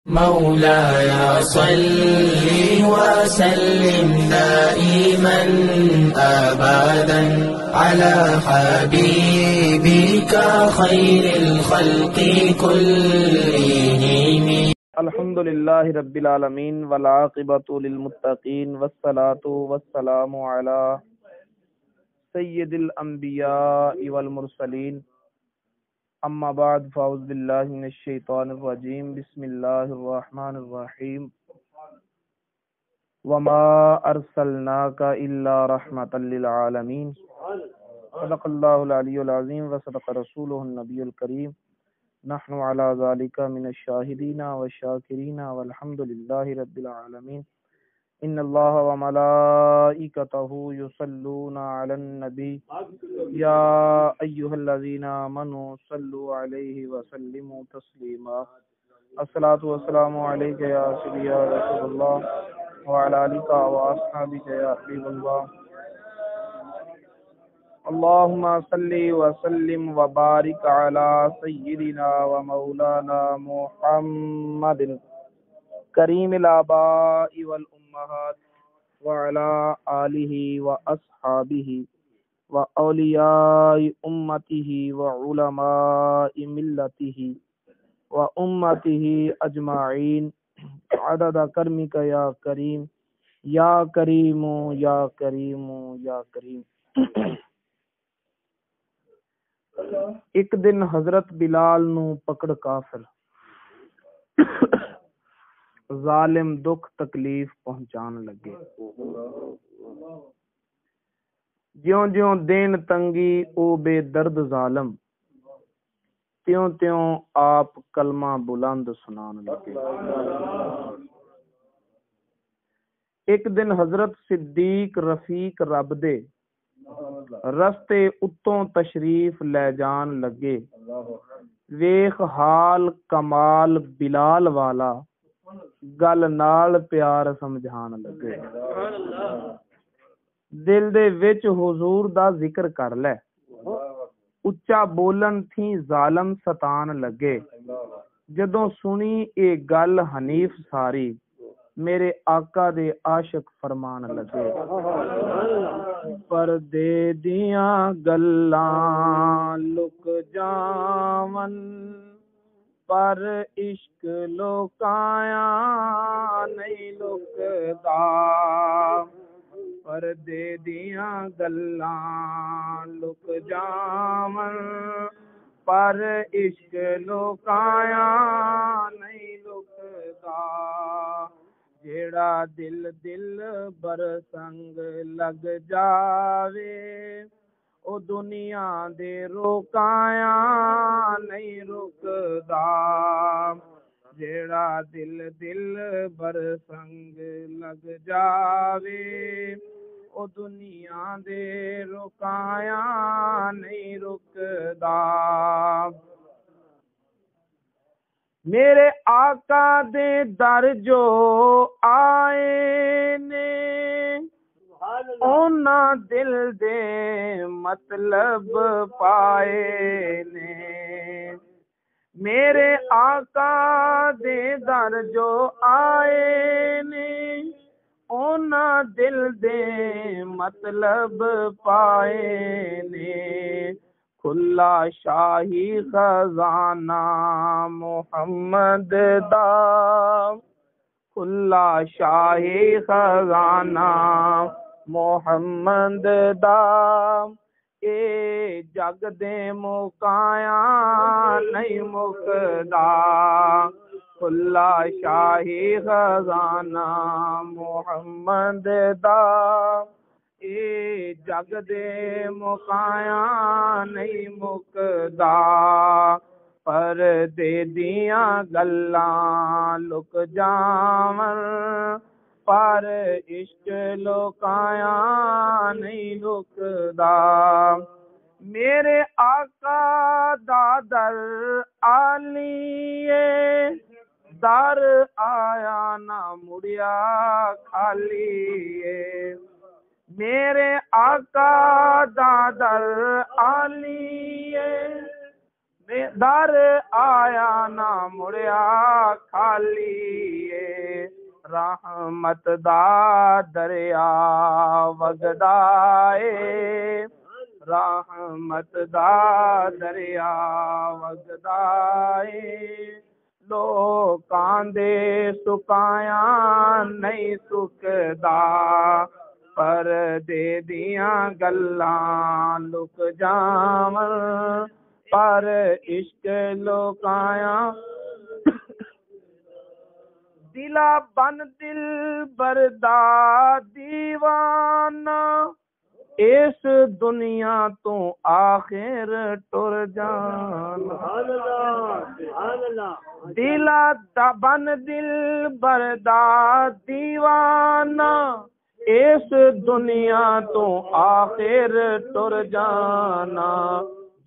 مولاي صل وسلم دائما أبدا على حبيبك خير الخلق كلهم. الحمد للہ رب العالمین والعاقبۃ للمتقین والصلاة والسلام علی سید الانبیاء والمرسلین اما بعد فاعوذ باللہ من الشیطان الرجیم بسم اللہ الرحمن الرحیم وما ارسلناک الا رحمۃ للعالمین صدق اللہ العلی العظیم وصدق رسولہ النبی الکریم نحن على ذلك من الشاهدين والشاكرين والحمد لله رب العالمين. ان الله وملائكته يصلون على النبي يا ايها الذين امنوا صلوا عليه وسلموا تسليما. الصلاة والسلام عليك يا سيدي يا رسول الله وعلى آلك واصحابك يا حبيب الله. اللهم صل وسلم وبارك على سيدنا ومولانا محمد كريم الآباء والأمهات وعلى آله وأصحابه وأولياء أمته وعلماء ملته وأمته أجمعين عدد كرمك يا كريم يا كريم يا كريم يا كريم. ایک دن حضرت بلال نو پکڑ کافر ظالم دکھ تکلیف پہنچان لگے. جیوں جیوں دین تنگی او بے درد ظالم تیوں تیوں آپ کلمہ بلند سنان لگے. ایک دن حضرت صدیق رفیق رب دے رستے اتوں تشریف لے جان لگے. ویخ حال کمال بلال والا گل نال پیار سمجھان لگے. دل دے وچ حضور دا ذکر کر لے اچا بولن تھی ظالم ستان لگے. جدوں سنی اے گل حنیف ساری میرے آقا دے عاشق فرمان لگے. پردے دیاں گلاں لک جاون پر عشق لوکایاں نہیں لکدا. پردے دیاں گلاں لک جاون پر عشق لوکایاں نہیں لکدا. جیڑا دل دل بر سنگ لگ جاوے او دنیا دے روکایاں نہیں رکدا. جیڑا دل دل بر سنگ لگ جاوے او دنیا دے روکایاں نہیں رکدا. میرے آقا دے در جو آئے نے اونا دل دے مطلب پائے نے. میرے آقا دے در جو آئے نے اونا دل دے مطلب پائے نے. کھلا شاہی خزانہ محمد دا کھلا شاہی خزانہ محمد دا اے جگ دے مکایاں نہیں مکدا. کھلا شاہی خزانہ محمد دا اے جگ دے مکایاں نہیں مکدا. پردے دیاں گلاں لک جاون پر عشق لوکایاں نہیں لکدا. میرے آقا دا در آلیے در آیا نہ مڑیا خالیے. میرے آقا دا در آلیے در آیا نہ مڑیا خالی رحمت دا دریا وگدائے رحمت دا دریا وگدائے لوکاں دے سکایاں نہیں سکدا پر دے دیاں گلاں لک جاون پر عشق لوکایاں دلا بن دل بردا دیوانہ اس دنیا تو آخر ٹر جانا دلا بن دل بردا دیوانہ اس دنیا تو آخر ٹر جانا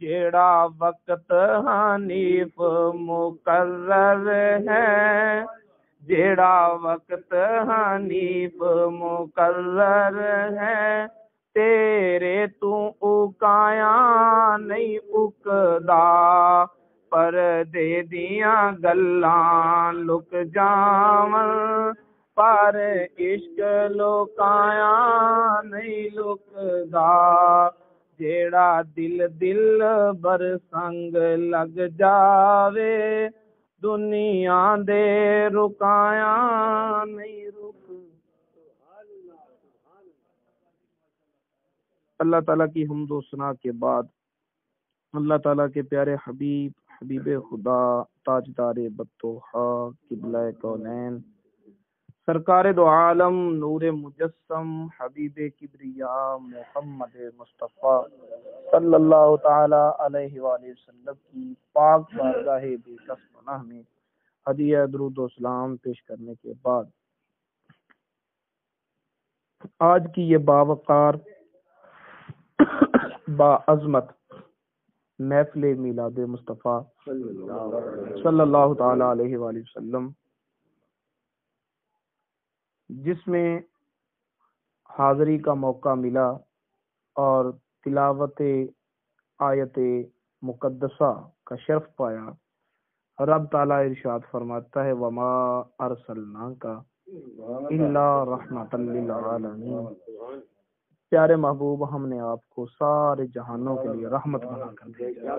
جیڑا وقت حنیف مقرر ہے جیڑا وقت حنیف مقرر ہے تیرے تو اکایاں نہیں اکدا پر دے دیاں گلاں لک جاون پر عشق لکایاں نہیں لکدا جیڑا دل دل بر سنگ لگ جاوے دنیا دے رکایاں نہیں رک۔ اللہ تعالیٰ کی حمد و ثنا کے بعد اللہ تعالیٰ کے پیارے حبیب خدا تاجدار بطوحا قبلہ کونین سرکار دو عالم نور مجسم حبیب کبریا محمد مصطفیٰ صلی اللہ تعالی علیہ وآلہ وسلم کی پاک بارگاہ بے کس پناہ میں ہدیہ درود و سلام پیش کرنے کے بعد آج کی یہ باوقار با عظمت محفل میلاد مصطفیٰ صلی اللہ تعالی علیہ وآلہ وسلم جس میں حاضری کا موقع ملا اور تلاوت آیت مقدسہ کا شرف پایا رب تعالیٰ ارشاد فرماتا ہے وما ارسلناک الا رحمۃ للعالمین پیارے محبوب ہم نے آپ کو سارے جہانوں کے لیے رحمت بنا کر بھیجا۔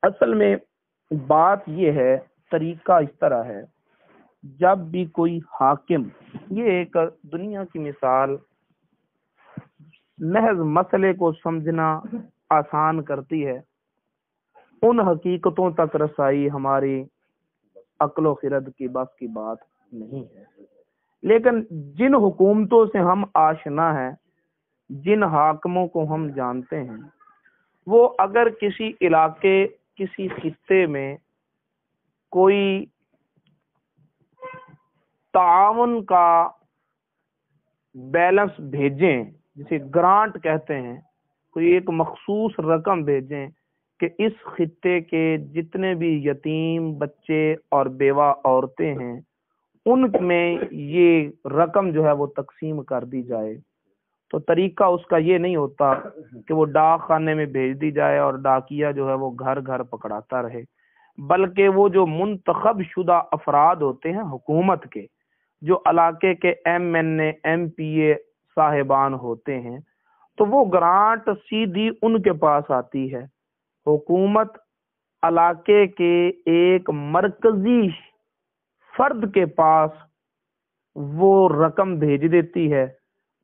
اصل میں بات یہ ہے طریقہ اس طرح ہے جب بھی کوئی حاکم یہ ایک دنیا کی مثال محض مسئلے کو سمجھنا آسان کرتی ہے ان حقیقتوں تک رسائی ہماری عقل و خرد کی بس کی بات نہیں ہے لیکن جن حکومتوں سے ہم آشنا ہیں جن حاکموں کو ہم جانتے ہیں وہ اگر کسی علاقے کسی خطے میں کوئی تعاون کا بیلنس بھیجیں جسے گرانٹ کہتے ہیں کوئی ایک مخصوص رقم بھیجیں کہ اس خطے کے جتنے بھی یتیم بچے اور بیوہ عورتیں ہیں ان میں یہ رقم جو ہے وہ تقسیم کر دی جائے تو طریقہ اس کا یہ نہیں ہوتا کہ وہ ڈاک خانے میں بھیج دی جائے اور ڈاکیا جو ہے وہ گھر گھر پکڑاتا رہے بلکہ وہ جو منتخب شدہ افراد ہوتے ہیں حکومت کے جو علاقے کے MNA MPA صاحبان ہوتے ہیں تو وہ گرانٹ سیدھی ان کے پاس آتی ہے حکومت علاقے کے ایک مرکزی فرد کے پاس وہ رقم بھیج دیتی ہے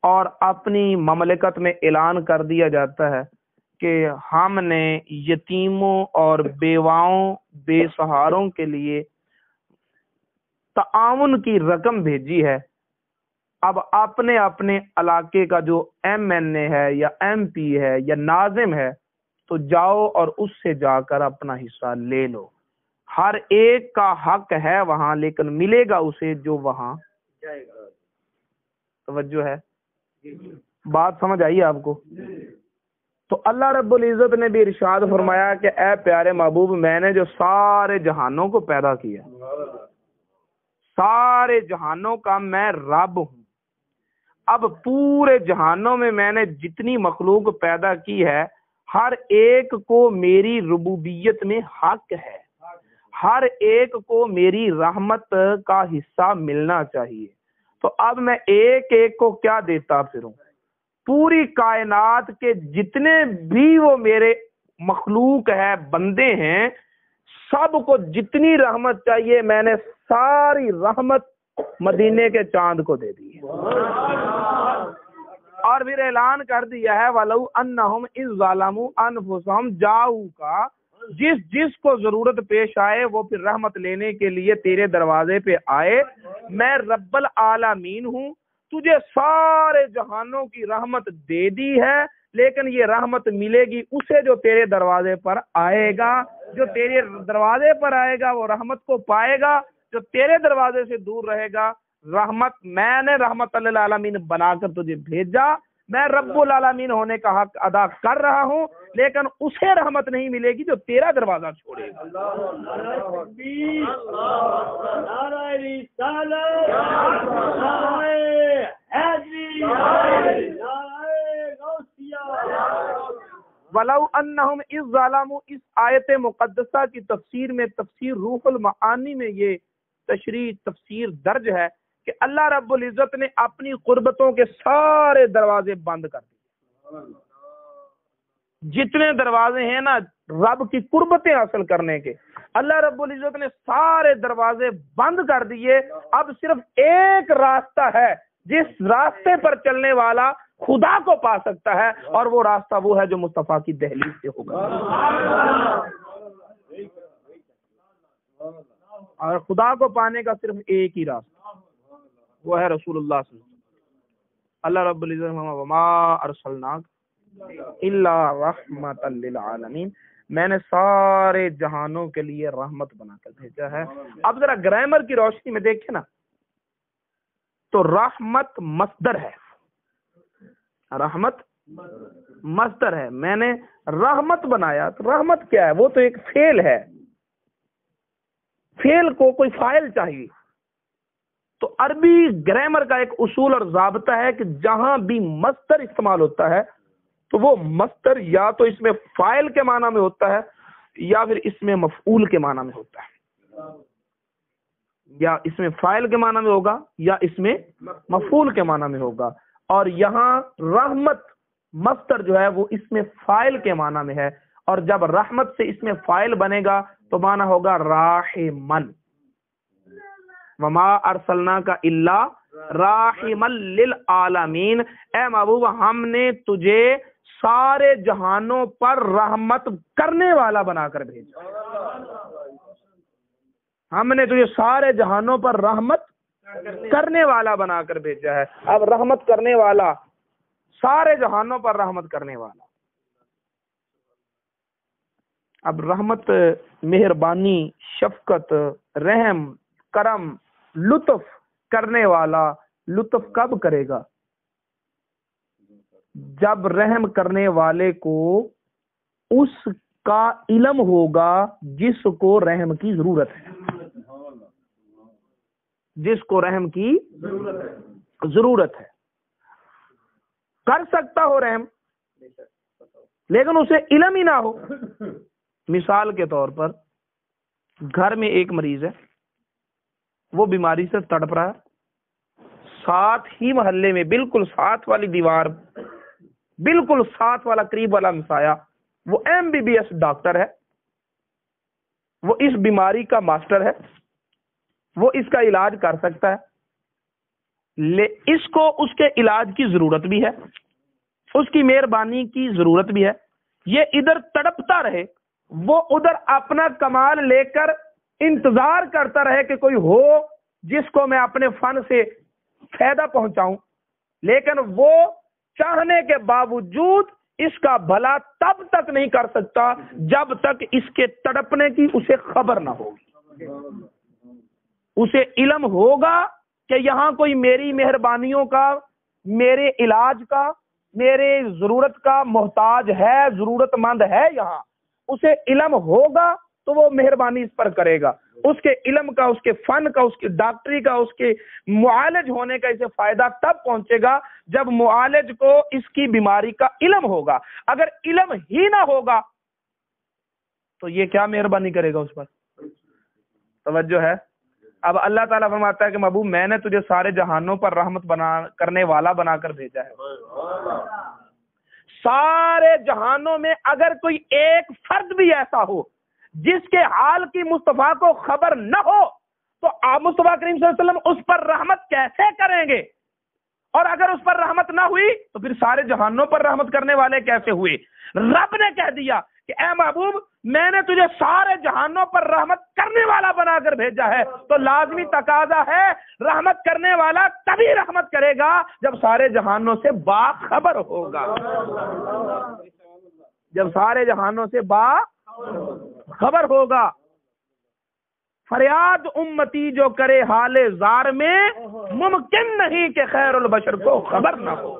اور اپنی مملکت میں اعلان کر دیا جاتا ہے کہ ہم نے یتیموں اور بیواؤں بے سہاروں کے لیے تعاون کی رقم بھیجی ہے اب اپنے اپنے علاقے کا جو MNA ہے یا MP ہے یا ناظم ہے تو جاؤ اور اس سے جا کر اپنا حصہ لے لو ہر ایک کا حق ہے وہاں لیکن ملے گا اسے جو وہاں جائے گا توجہ ہے بات سمجھ آئی آپ کو تو اللہ رب العزت نے بھی ارشاد فرمایا کہ اے پیارے محبوب میں نے جو سارے جہانوں کو پیدا کیا سارے جہانوں کا میں رب ہوں اب پورے جہانوں میں نے جتنی مخلوق پیدا کی ہے ہر ایک کو میری ربوبیت میں حق ہے، ہر ایک کو میری رحمت کا حصہ ملنا چاہیے۔ تو اب میں ایک ایک کو کیا دیتا پھروں؟ پوری کائنات کے جتنے بھی وہ میرے مخلوق ہے، بندے ہیں، سب کو جتنی رحمت چاہیے میں نے ساری رحمت مدینے کے چاند کو دے دی ہے۔ اور پھر اعلان کر دیا ہے وَلَوْ أَنَّهُمْ إِذْ ظَلَمُوا أَنفُسَهُمْ جَاءُوكَ، جس کو ضرورت پیش آئے وہ پھر رحمت لینے کے لیے تیرے دروازے پہ آئے، میں رب العالمین ہوں، تجھے سارے جہانوں کی رحمت دے دی ہے، لیکن یہ رحمت ملے گی اسے جو تیرے دروازے پر آئے گا، جو تیرے دروازے پر آئے گا وہ رحمت کو پائے گا، جو تیرے دروازے سے دور رہے گا رحمت، میں نے رحمت للعالمین بنا کر تجھے بھیجا، میں رب العالمین ہونے کا حق ادا کر رہا ہوں، لیکن اسے رحمت نہیں ملے گی جو تیرا دروازہ چھوڑے گا۔ وَلَوْ أَنَّهُمْ إِذْ ظَلَمُوا، اس آیت مقدسہ کی تفسیر میں، تفسیر روح المعانی میں یہ تشریح تفسیر درج ہے کہ اللہ رب العزت نے اپنی قربتوں کے سارے دروازے بند کر دیے۔ جتنے دروازے ہیں نا رب کی قربتیں حاصل کرنے کے، اللہ رب العزت نے سارے دروازے بند کر دیے۔ اب صرف ایک راستہ ہے جس راستے پر چلنے والا خدا کو پا سکتا ہے، اور وہ راستہ وہ ہے جو مصطفیٰ کی دہلیز سے ہوگا۔ اور خدا کو پانے کا صرف ایک ہی راستہ، وہ ہے رسول اللہ صلی اللہ علیہ وسلم۔ اللہ رب العزت وما ارسلناک الا رحمۃ للعالمین، میں نے سارے جہانوں کے لیے رحمت بنا کر بھیجا ہے۔ اب ذرا گرامر کی روشنی میں دیکھیں نا تو رحمت مصدر ہے، رحمت مصدر ہے، میں نے رحمت بنایا، تو رحمت کیا ہے؟ وہ تو ایک فعل ہے، فعل کو کوئی فاعل چاہیے۔ تو عربی گرامر کا ایک اصول اور ضابطہ ہے کہ جہاں بھی مصدر استعمال ہوتا ہے تو وہ مصدر یا تو اس میں فاعل کے معنی میں ہوتا ہے یا پھر اس میں مفعول کے معنی میں ہوتا ہے، یا اس میں فاعل کے معنی میں ہوگا یا اس میں مفعول کے معنی میں ہوگا۔ اور یہاں رحمت مصدر جو ہے وہ اس میں فاعل کے معنی میں ہے، اور جب رحمت سے اس میں فاعل بنے گا تو معنی ہوگا راحمن، وما ارسلناک الا راحمن للعالمین، اے محبوب ہم نے تجھے سارے جہانوں پر رحمت کرنے والا بنا کر بھیجا، ہم نے تجھے سارے جہانوں پر رحمت کرنے والا بنا کر بھیجا ہے۔ اب رحمت کرنے والا، سارے جہانوں پر رحمت کرنے والا، اب رحمت، مہربانی، شفقت، رحم، کرم، لطف کرنے والا لطف کب کرے گا؟ جب رحم کرنے والے کو اس کا علم ہوگا جس کو رحم کی ضرورت ہے، جس کو رحم کی ضرورت ہے۔ کر سکتا ہو رحم لیکن اسے علم ہی نہ ہو۔ مثال کے طور پر گھر میں ایک مریض ہے، وہ بیماری سے تڑپ رہا ہے، ساتھ ہی محلے میں بالکل ساتھ والی دیوار، بالکل ساتھ والا قریب والا مسایا، وہ MBBS ڈاکٹر ہے، وہ اس بیماری کا ماسٹر ہے، وہ اس کا علاج کر سکتا ہے، اس کو اس کے علاج کی ضرورت بھی ہے، اس کی مہربانی کی ضرورت بھی ہے۔ یہ ادھر تڑپتا رہے، وہ ادھر اپنا کمال لے کر انتظار کرتا رہے کہ کوئی ہو جس کو میں اپنے فن سے فائدہ پہنچاؤں، لیکن وہ چاہنے کے باوجود اس کا بھلا تب تک نہیں کر سکتا جب تک اس کے تڑپنے کی اسے خبر نہ ہوگی۔ اسے علم ہوگا کہ یہاں کوئی میری مہربانیوں کا، میرے علاج کا، میرے ضرورت کا محتاج ہے، ضرورت مند ہے، یہاں اسے علم ہوگا تو وہ مہربانی اس پر کرے گا۔ اس کے علم کا، اس کے فن کا، اس کی ڈاکٹری کا، اس کے معالج ہونے کا اسے فائدہ تب پہنچے گا جب معالج کو اس کی بیماری کا علم ہوگا۔ اگر علم ہی نہ ہوگا تو یہ کیا مہربانی کرے گا اس پر؟ توجہ ہے؟ اب اللہ تعالیٰ فرماتا ہے کہ محبوب میں نے تجھے سارے جہانوں پر رحمت کرنے والا بنا کر بھیجا ہے۔ سارے جہانوں میں اگر کوئی ایک فرد بھی ایسا ہو جس کے حال کی مصطفیٰ کو خبر نہ ہو تو آپ مصطفیٰ کریم صلی اللہ علیہ وسلم اس پر رحمت کیسے کریں گے؟ اور اگر اس پر رحمت نہ ہوئی تو پھر سارے جہانوں پر رحمت کرنے والے کیسے ہوئے؟ رب نے کہہ دیا کہ اے محبوب میں نے تجھے سارے جہانوں پر رحمت کرنے والا بنا کر بھیجا ہے، تو لازمی تقاضا ہے رحمت کرنے والا تبھی رحمت کرے گا جب سارے جہانوں سے باخبر ہوگا، جب سارے جہانوں سے باخبر ہوگا۔ فریاد امتی جو کرے حال زار میں، ممکن نہیں کہ خیر البشر کو خبر نہ ہو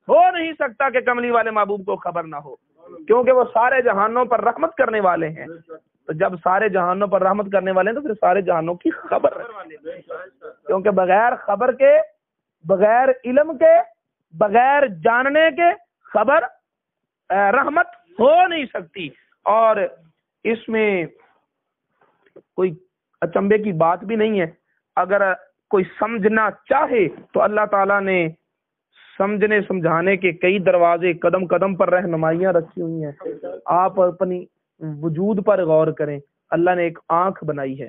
نہیں سکتا کہ کملی والے محبوب کو خبر نہ ہو، کیونکہ وہ سارے جہانوں پر رحمت کرنے والے ہیں۔ تو جب سارے جہانوں پر رحمت کرنے والے ہیں تو پھر سارے جہانوں کی خبر رکھیں، کیونکہ بغیر خبر کے، بغیر علم کے، بغیر جاننے کے خبر رحمت ہو نہیں سکتی۔ اور اس میں کوئی اچنبے کی بات بھی نہیں ہے، اگر کوئی سمجھنا چاہے تو اللہ تعالیٰ نے سمجھنے سمجھانے کے کئی دروازے قدم قدم پر رہنمائیاں رکھی ہوئی ہیں۔ آپ اپنی وجود پر غور کریں، اللہ نے ایک آنکھ بنائی ہے،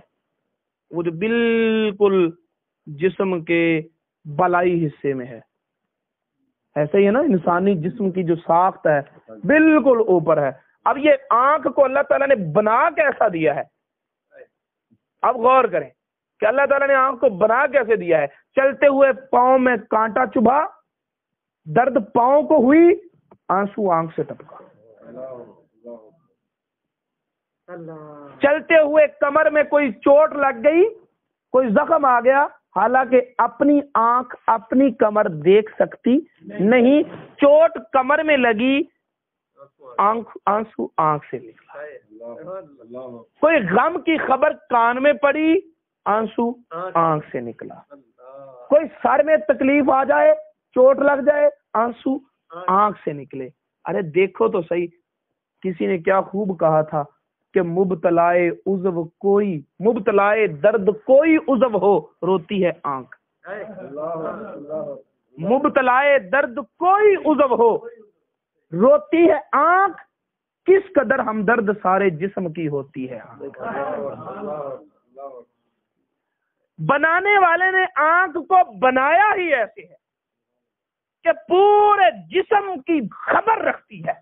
وہ جو بالکل جسم کے بالائی حصے میں ہے، ایسے ہی ہے نا، انسانی جسم کی جو ساخت ہے بالکل اوپر ہے۔ اب یہ آنکھ کو اللہ تعالیٰ نے بنا کیسا دیا ہے؟ اب غور کریں کہ اللہ تعالیٰ نے آنکھ کو بنا کیسے دیا ہے۔ چلتے ہوئے پاؤں میں کانٹا چبھا، درد پاؤں کو ہوئی، آنسو آنکھ سے ٹپکا۔ چلتے ہوئے کمر میں کوئی چوٹ لگ گئی، کوئی زخم آ گیا، حالانکہ اپنی آنکھ اپنی کمر دیکھ سکتی نہیں، چوٹ کمر میں لگی، آنسو آنکھ سے نکلا۔ کوئی غم کی خبر کان میں پڑی، آنسو آنکھ سے نکلا۔ کوئی سر میں تکلیف آ جائے، چوٹ لگ جائے، آنسو آنکھ سے نکلے۔ ارے دیکھو تو صحیح، کسی نے کیا خوب کہا تھا کہ مبتلائے عضو کوئی، مبتلائے درد کوئی عضو ہو، روتی ہے آنکھ۔ مبتلائے درد کوئی عضو ہو، روتی ہے آنکھ، کس قدر ہمدرد سارے جسم کی ہوتی ہے آنکھ۔ بنانے والے نے آنکھ کو بنایا ہی ایسے ہے کہ پورے جسم کی خبر رکھتی ہے۔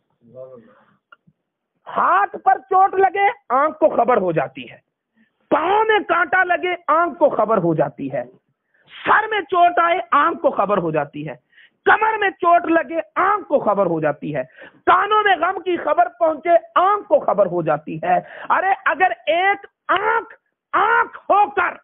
ہاتھ پر چوٹ لگے آنکھ کو خبر ہو جاتی ہے، پاؤں میں کانٹا لگے آنکھ کو خبر ہو جاتی ہے، سر میں چوٹ آئے آنکھ کو خبر ہو جاتی ہے، کمر میں چوٹ لگے آنکھ کو خبر ہو جاتی ہے، کانوں میں غم کی خبر پہنچے آنکھ کو خبر ہو جاتی ہے۔ ارے اگر ایک آنکھ ہو کر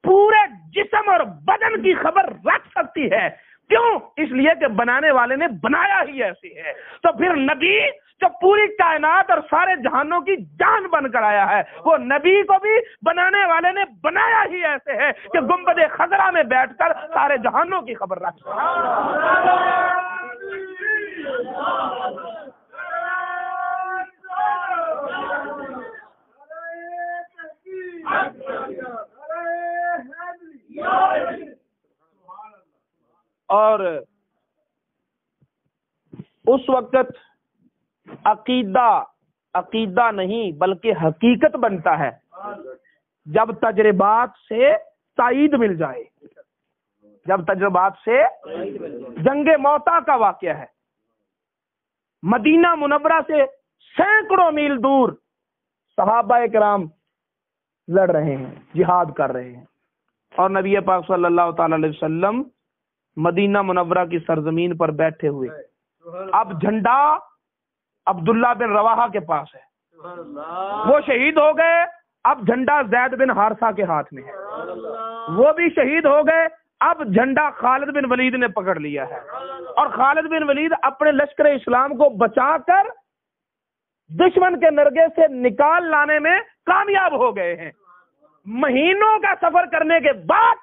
پورے جسم اور بدن کی خبر رکھ سکتی ہے، کیوں؟ اس لیے کہ بنانے والے نے بنایا ہی ایسے ہے۔ تو پھر نبی جو پوری کائنات اور سارے جہانوں کی جان بن کر آیا ہے، وہ نبی کو بھی بنانے والے نے بنایا ہی ایسے ہے کہ گنبد خضرا میں بیٹھ کر سارے جہانوں کی خبر رکھ سکتا اور اس وقت عقیدہ نہیں بلکہ حقیقت بنتا ہے جب تجربات سے تائید مل جائے۔ جب تجربات سے جنگ موتا کا واقعہ ہے، مدینہ منورہ سے سینکڑوں میل دور صحابہ کرام لڑ رہے ہیں، جہاد کر رہے ہیں، اور نبی پاک صلی اللہ تعالی علیہ وسلم مدینہ منورہ کی سرزمین پر بیٹھے ہوئے۔ اب جھنڈا عبداللہ بن رواحہ کے پاس ہے، وہ شہید ہو گئے، اب جھنڈا زید بن حارثہ کے ہاتھ میں ہے، وہ بھی شہید ہو گئے، اب جھنڈا خالد بن ولید نے پکڑ لیا ہے، اور خالد بن ولید اپنے لشکر اسلام کو بچا کر دشمن کے نرگے سے نکال لانے میں کامیاب ہو گئے ہیں۔ مہینوں کا سفر کرنے کے بعد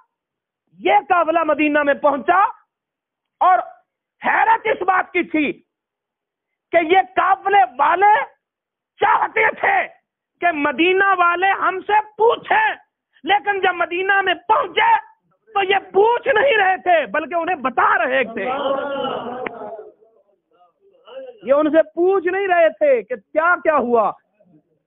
یہ قافلہ مدینہ میں پہنچا، اور حیرت اس بات کی تھی کہ یہ قافلے والے چاہتے تھے کہ مدینہ والے ہم سے پوچھیں، لیکن جب مدینہ میں پہنچے تو یہ پوچھ نہیں رہے تھے بلکہ انہیں بتا رہے تھے۔ یہ ان سے پوچھ نہیں رہے تھے کہ کیا کیا ہوا،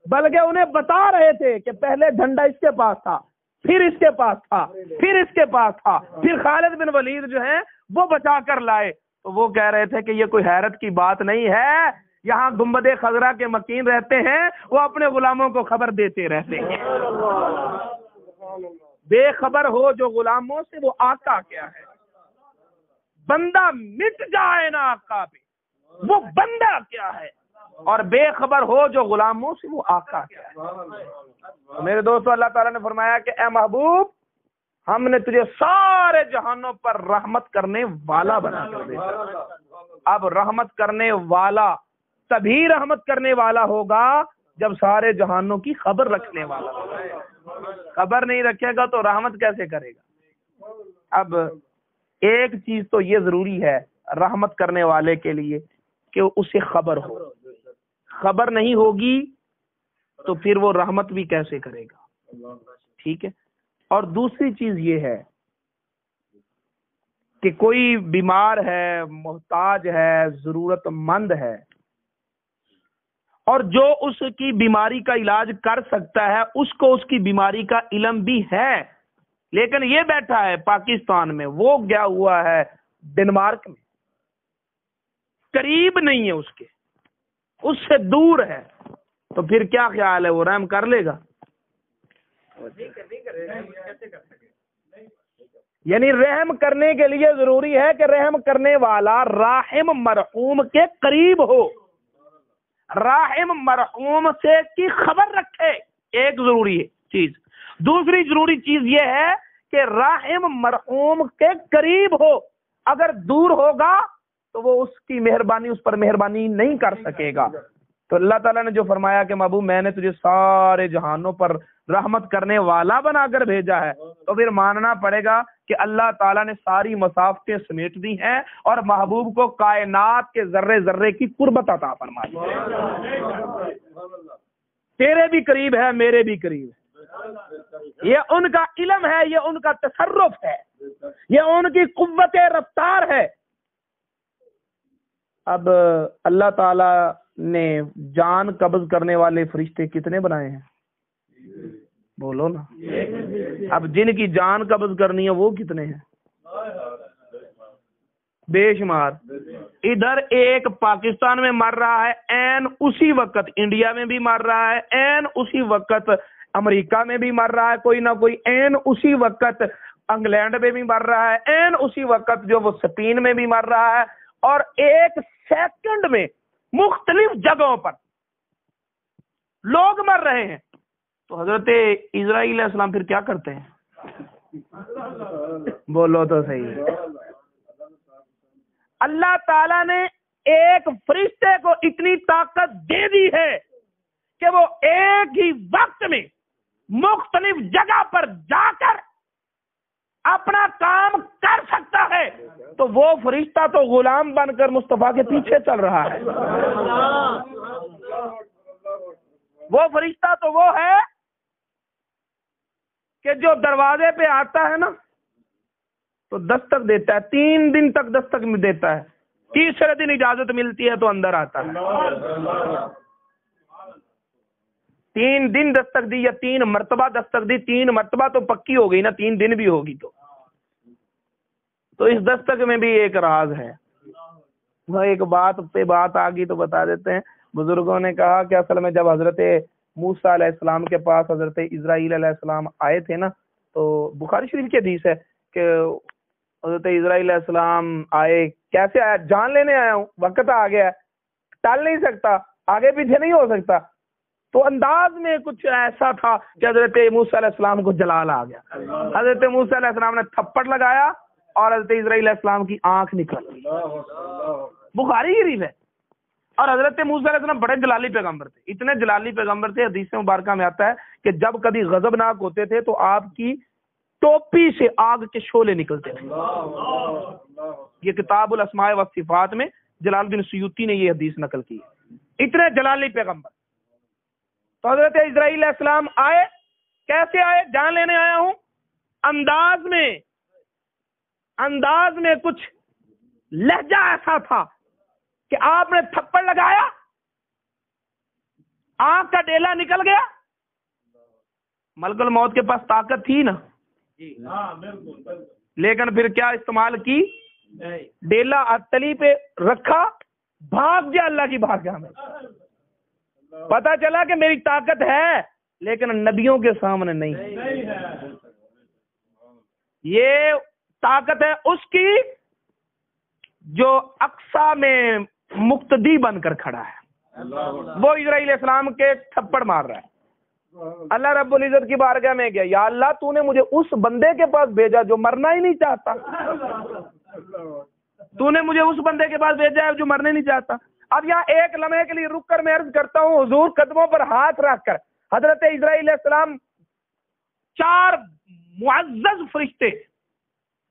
بلکہ انہیں بتا رہے تھے کہ پہلے جھنڈا اس کے پاس تھا، پھر اس کے پاس تھا، پھر اس کے پاس تھا، پھر خالد بن ولید جو ہیں وہ بچا کر لائے۔ تو وہ کہہ رہے تھے کہ یہ کوئی حیرت کی بات نہیں ہے، یہاں گنبد خضرا کے مکین رہتے ہیں، وہ اپنے غلاموں کو خبر دیتے رہتے ہیں۔ بے خبر ہو جو غلاموں سے وہ آقا کیا ہے، بندہ مٹ جائے نا آقا پہ وہ بندہ کیا ہے، اور بے خبر ہو جو غلاموں سے وہ آقا کیا ہے۔ میرے دوستو، اللہ تعالیٰ نے فرمایا کہ اے محبوب، ہم نے تجھے سارے جہانوں پر رحمت کرنے والا بنا کر بھیجا۔ اب رحمت کرنے والا تبھی رحمت کرنے والا ہوگا جب سارے جہانوں کی خبر رکھنے والا ہوگا۔ خبر نہیں رکھے گا تو رحمت کیسے کرے گا؟ اب ایک چیز تو یہ ضروری ہے رحمت کرنے والے کے لیے کہ اسے خبر ہو، خبر نہیں ہوگی تو پھر وہ رحمت بھی کیسے کرے گا؟ ٹھیک ہے۔ اور دوسری چیز یہ ہے کہ کوئی بیمار ہے، محتاج ہے، ضرورت مند ہے، اور جو اس کی بیماری کا علاج کر سکتا ہے اس کو اس کی بیماری کا علم بھی ہے، لیکن یہ بیٹھا ہے پاکستان میں، وہ گیا ہوا ہے ڈنمارک میں، قریب نہیں ہے اس کے، اس سے دور ہے، تو پھر کیا خیال ہے وہ رحم کر لے گا؟ یعنی رحم کرنے کے لیے ضروری ہے کہ رحم کرنے والا راحم مرحوم کے قریب ہو، راحم مرحوم سے کی خبر رکھے، ایک ضروری چیز۔ دوسری ضروری چیز یہ ہے کہ راحم مرحوم کے قریب ہو، اگر دور ہوگا تو وہ اس کی مہربانی، اس پر مہربانی نہیں کر سکے گا۔ تو اللہ تعالیٰ نے جو فرمایا کہ محبوب میں نے تجھے سارے جہانوں پر رحمت کرنے والا بنا کر بھیجا ہے، تو پھر ماننا پڑے گا کہ اللہ تعالیٰ نے ساری مسافتیں سمیٹ دی ہیں اور محبوب کو کائنات کے ذرے ذرے کی قربت عطا فرمائی ہے۔ تیرے بھی قریب ہے، میرے بھی قریب ہے، یہ ان کا علم ہے، یہ ان کا تصرف ہے، یہ ان کی قوت رفتار ہے۔ اب اللہ تعالیٰ نے جان قبض کرنے والے فرشتے کتنے بنائے ہیں؟ بولو نا۔ اب جن کی جان قبض کرنی ہے وہ کتنے ہیں؟ بے شمار۔ ادھر ایک پاکستان میں مر رہا ہے این اسی وقت، انڈیا میں بھی مر رہا ہے این اسی وقت، امریکہ میں بھی مر رہا ہے کوئی نہ کوئی این اسی وقت، انگلینڈ میں بھی مر رہا ہے این اسی وقت، جو وہ اسپین میں بھی مر رہا ہے، اور ایک سیکنڈ میں مختلف جگہوں پر لوگ مر رہے ہیں۔ تو حضرت اسرائیل علیہ السلام پھر کیا کرتے ہیں؟ بولو تو صحیح۔ اللہ تعالیٰ نے ایک فرشتے کو اتنی طاقت دے دی ہے کہ وہ ایک ہی وقت میں مختلف جگہ پر جا کر اپنا کام کر سکتا ہے، تو وہ فرشتہ تو غلام بن کر مصطفیٰ کے پیچھے چل رہا ہے۔ وہ فرشتہ تو وہ ہے کہ جو دروازے پہ آتا ہے نا تو دستک دیتا ہے، 3 دن تک دستک دیتا ہے، تیسرے دن اجازت ملتی ہے تو اندر آتا ہے۔ 3 دن دستک دی یا 3 مرتبہ دستک دی، 3 مرتبہ تو پکی ہو گئی نا، 3 دن بھی ہوگی تو اس دستک میں بھی ایک راز ہے۔ وہ ایک بات پہ بات آ گئی تو بتا دیتے ہیں۔ بزرگوں نے کہا کہ اصل میں جب حضرت موسیٰ علیہ السلام کے پاس حضرت اسرائیل علیہ السلام آئے تھے نا، تو بخاری شریف کی حدیث ہے کہ حضرت اسرائیل علیہ السلام آئے، کیسے آیا؟ جان لینے آیا ہوں، وقت آ گیا ہے، ٹال نہیں سکتا، آگے پیچھے نہیں ہو سکتا۔ تو انداز میں کچھ ایسا تھا کہ حضرت موسیٰ علیہ السلام کو جلال آ گیا۔ حضرت موسیٰ علیہ السلام نے تھپڑ لگایا اور حضرت اسرائیل علیہ السلام کی آنکھ نکل گئی۔ بخاری شریف ہے۔ اور حضرت موسیٰ علیہ السلام بڑے جلالی پیغمبر تھے، اتنے جلالی پیغمبر تھے، حدیث مبارکہ میں آتا ہے کہ جب کبھی غضبناک ہوتے تھے تو آپ کی ٹوپی سے آگ کے شعلے نکلتے تھے۔ یہ کتاب الاسماء والصفات میں جلال الدین سیوطی نے یہ حدیث نقل کی ہے، اتنے جلالی پیغمبر۔ تو حضرت اسرائیل علیہ السلام آئے، کیسے آئے؟ جان لینے آیا ہوں، انداز میں کچھ لہجہ ایسا تھا کہ آپ نے تھپڑ لگایا، آنکھ کا ڈیلا نکل گیا۔ ملک الموت کے پاس طاقت تھی نا، لیکن پھر کیا استعمال کی؟ ڈیلا تلی پہ رکھا، بھاگ گیا اللہ کی بارگاہ میں۔ پتا چلا کہ میری طاقت ہے لیکن نبیوں کے سامنے نہیں۔ یہ طاقت ہے اس کی جو اقصا میں مقتدی بن کر کھڑا ہے، وہ اسرائیل علیہ السلام کے تھپڑ مار رہا ہے۔ اللہ رب العزت کی بارگاہ میں گیا، یا اللہ تو نے مجھے اس بندے کے پاس بھیجا جو مرنا ہی نہیں چاہتا، تو نے مجھے اس بندے کے پاس بھیجا ہے جو مرنے نہیں چاہتا۔ اب یہاں ایک لمحے کے لیے رک کر میں عرض کرتا ہوں، حضور قدموں پر ہاتھ رکھ کر حضرت اسرائیل علیہ السلام 4 معزز فرشتے،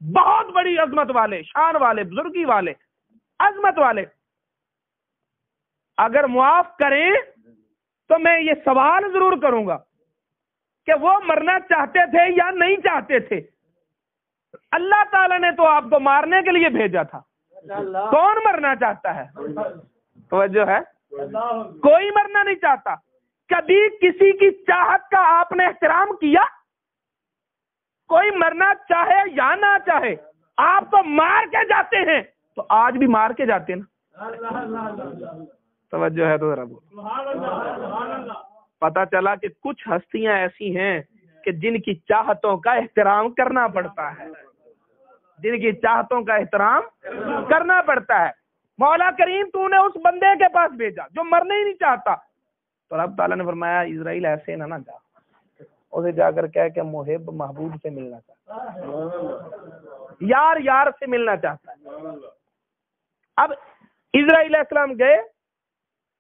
بہت بڑی عظمت والے، شان والے، بزرگی والے، عظمت والے، اگر معاف کریں تو میں یہ سوال ضرور کروں گا کہ وہ مرنا چاہتے تھے یا نہیں چاہتے تھے؟ اللہ تعالیٰ نے تو آپ کو مارنے کے لیے بھیجا تھا، کون مرنا چاہتا ہے؟ توجہ ہے، کوئی مرنا نہیں چاہتا۔ کبھی کسی کی چاہت کا آپ نے احترام کیا؟ کوئی مرنا چاہے یا نہ چاہے آپ تو مار کے جاتے ہیں، تو آج بھی مار کے جاتے نا۔ توجہ ہے تو ذرا بولو۔ پتا چلا کہ کچھ ہستیاں ایسی ہیں کہ جن کی چاہتوں کا احترام کرنا پڑتا ہے، جن کی چاہتوں کا احترام کرنا پڑتا ہے۔ مولا کریم تو نے اس بندے کے پاس بھیجا جو مرنا ہی نہیں چاہتا، تو رب تعالیٰ نے فرمایا اسرائیل ایسے نہ جا، اسے جا کر کہہ کہ محب محبوب سے ملنا چاہتا ہے، یار سے ملنا چاہتا ہے۔ اب اسرائیل علیہ السلام گئے،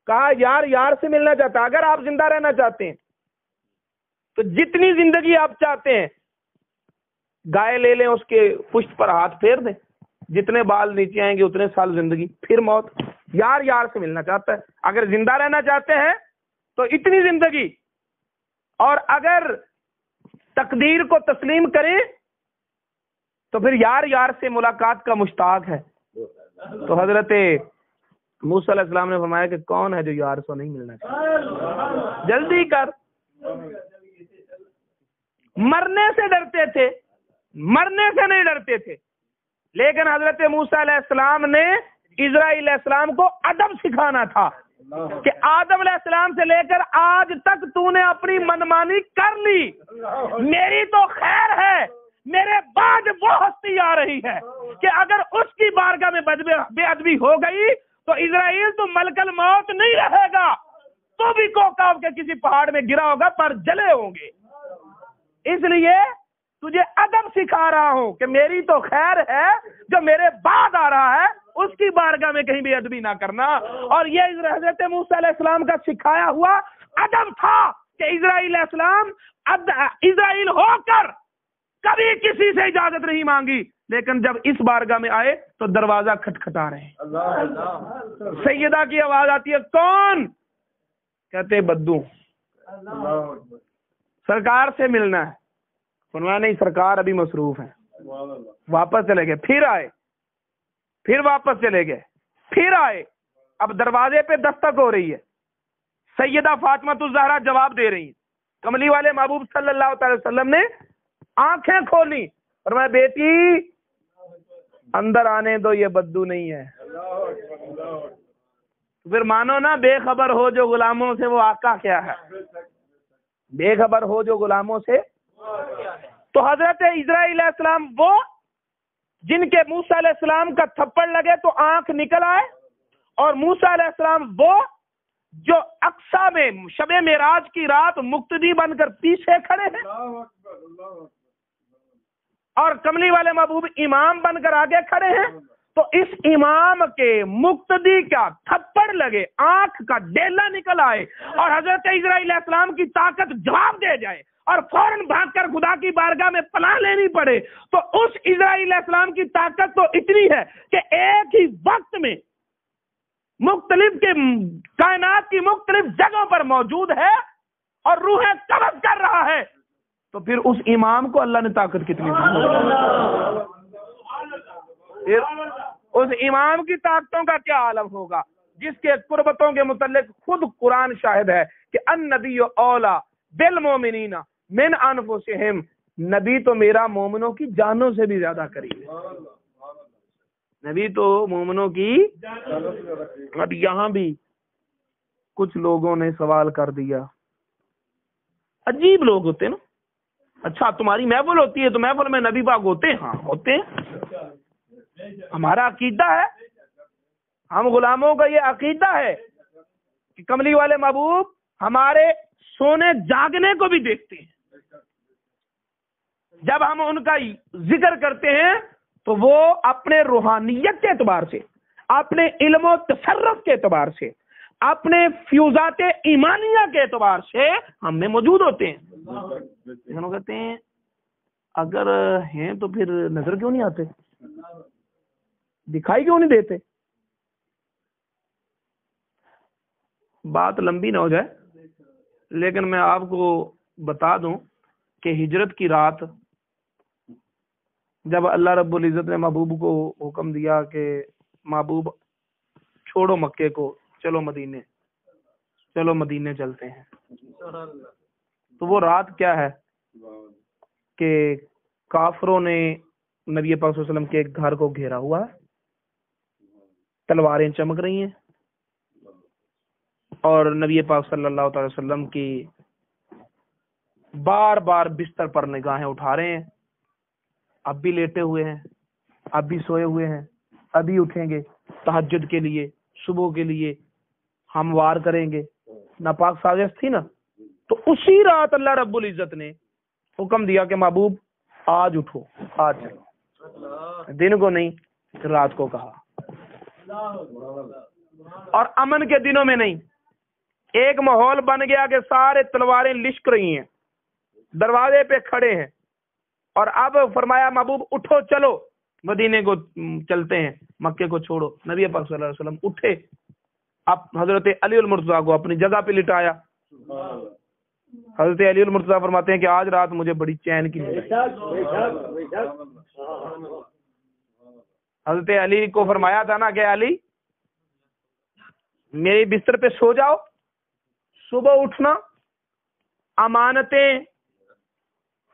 کہا یار سے ملنا چاہتا ہے۔ اگر آپ زندہ رہنا چاہتے ہیں تو جتنی زندگی آپ چاہتے ہیں گائے لے لیں، اس کے پشت پر ہاتھ پھیر دیں، جتنے بال نیچے آئیں گے اتنے سال زندگی، پھر موت۔ یار سے ملنا چاہتا ہے۔ اگر زندہ رہنا چاہتے ہیں تو اتنی زندگی، اور اگر تقدیر کو تسلیم کریں تو پھر یار سے ملاقات کا مشتاق ہے۔ تو حضرت موسیٰ علیہ السلام نے فرمایا کہ کون ہے جو یار سے نہیں ملنا چاہتا؟ جلدی کر۔ مرنے سے ڈرتے تھے، مرنے سے نہیں ڈرتے تھے، لیکن حضرت موسیٰ علیہ السلام نے اسرائیل علیہ السلام کو ادب سکھانا تھا کہ آدم علیہ السلام سے لے کر آج تک تو نے اپنی منمانی کر لی، میری تو خیر ہے، میرے بعد وہ ہستی آ رہی ہے کہ اگر اس کی بارگاہ میں بے ادبی ہو گئی تو اسرائیل تو ملک الموت نہیں رہے گا، تو بھی کوکاو کے کسی پہاڑ میں گرا ہوگا پر جلے ہوں گے۔ اس لیے تجھے ادب سکھا رہا ہوں کہ میری تو خیر ہے، جو میرے بعد آ رہا ہے اس کی بارگاہ میں کہیں بھی ادبی نہ کرنا۔ اور یہ حضرت موسیٰ علیہ السلام کا سکھایا ہوا ادب تھا کہ اسرائیل علیہ السلام اسرائیل ہو کر کبھی کسی سے اجازت نہیں مانگی، لیکن جب اس بارگاہ میں آئے تو دروازہ کھٹکھٹا رہے ہیں۔ سیدہ کی آواز آتی ہے، کون؟ کہتے بدو، سرکار سے ملنا ہے۔ فرمایا نہیں، سرکار ابھی مصروف ہیں۔ واپس چلے گئے، پھر آئے، پھر واپس چلے گئے، پھر آئے۔ اب دروازے پہ دستک ہو رہی ہے، سیدہ فاطمہ الزہرا جواب دے رہی ہیں۔ کملی والے محبوب صلی اللہ تعالی وسلم نے آنکھیں کھولی، فرمایا بیٹی اندر آنے دو، یہ بدو نہیں ہے۔ پھر مانو نا، بے خبر ہو جو غلاموں سے وہ آقا کیا ہے، بے خبر ہو جو غلاموں سے۔ تو حضرت اسرائیل علیہ السلام وہ جن کے موسیٰ علیہ السلام کا تھپڑ لگے تو آنکھ نکل آئے، اور موسیٰ علیہ السلام وہ جو اقصا میں شب معراج کی رات مقتدی بن کر پیچھے کھڑے ہیں، اور کملی والے محبوب امام بن کر آگے کھڑے ہیں۔ تو اس امام کے مقتدی کا تھپڑ لگے، آنکھ کا ڈیلا نکل آئے اور حضرت اسرائیل علیہ السلام کی طاقت جواب دے جائے اور فوراً بھاگ کر خدا کی بارگاہ میں پناہ لینی پڑے، تو اس اسرائیل علیہ السلام کی طاقت تو اتنی ہے کہ ایک ہی وقت میں مختلف کے کائنات کی مختلف جگہوں پر موجود ہے اور روحیں قبض کر رہا ہے، تو پھر اس امام کو اللہ نے طاقت کتنی دی؟ پھر اس امام کی طاقتوں کا کیا عالم ہوگا جس کے قربتوں کے متعلق خود قرآن شاہد ہے کہ النبی اولا بالمومنین من انفسہم، نبی تو میرا مومنوں کی جانوں سے بھی زیادہ قریب ہے، نبی تو مومنوں کی۔ اب یہاں بھی کچھ لوگوں نے سوال کر دیا، عجیب لوگ ہوتے ہیں نا، اچھا تمہاری محفل ہوتی ہے تو محفل میں نبی پاک ہوتے ہیں؟ ہاں ہوتے ہیں، ہمارا عقیدہ ہے، ہم غلاموں کا یہ عقیدہ ہے کہ کملی والے محبوب ہمارے سونے جاگنے کو بھی دیکھتے ہیں، جب ہم ان کا ذکر کرتے ہیں تو وہ اپنے روحانیت کے اعتبار سے، اپنے علم و تصرف کے اعتبار سے، اپنے فیوزات ایمانیہ کے اعتبار سے ہم میں موجود ہوتے ہیں۔ کہتے ہیں اگر ہیں تو پھر نظر کیوں نہیں آتے، دکھائی کیوں نہیں دیتے؟ بات لمبی نہ ہو جائے، لیکن میں آپ کو بتا دوں کہ ہجرت کی رات جب اللہ رب العزت نے محبوب کو حکم دیا کہ محبوب چھوڑو مکے کو، چلو مدینے چلتے ہیں، تو وہ رات کیا ہے کہ کافروں نے نبی پاک صلی اللہ علیہ وسلم کے ایک گھر کو گھیرا ہوا ہے، تلواریں چمک رہی ہیں اور نبی پاک صلی اللہ تعالی وسلم کی بار بار بستر پر نگاہیں اٹھا رہے ہیں، اب بھی لیٹے ہوئے ہیں، اب بھی سوئے ہوئے ہیں، ابھی اٹھیں گے تہجد کے لیے، صبح کے لیے ہم وار کریں گے، ناپاک سازش تھی نا۔ تو اسی رات اللہ رب العزت نے حکم دیا کہ محبوب آج اٹھو، آج چلو، دن کو نہیں رات کو کہا، اور امن کے دنوں میں نہیں، ایک ماحول بن گیا کہ سارے تلواریں لشک رہی ہیں، دروازے پہ کھڑے ہیں، اور اب فرمایا محبوب اٹھو چلو مدینے کو چلتے ہیں، مکے کو چھوڑو۔ نبی پاک صلی اللہ علیہ وسلم اٹھے، اب حضرت علی المرتضیٰ کو اپنی جگہ پہ لٹایا۔ حضرت علی المرتضیٰ فرماتے ہیں کہ آج رات مجھے بڑی چین کی نیند آئی۔ حضرت علی کو فرمایا تھا نا کہ علی میری بستر پہ سو جاؤ، صبح اٹھنا، امانتیں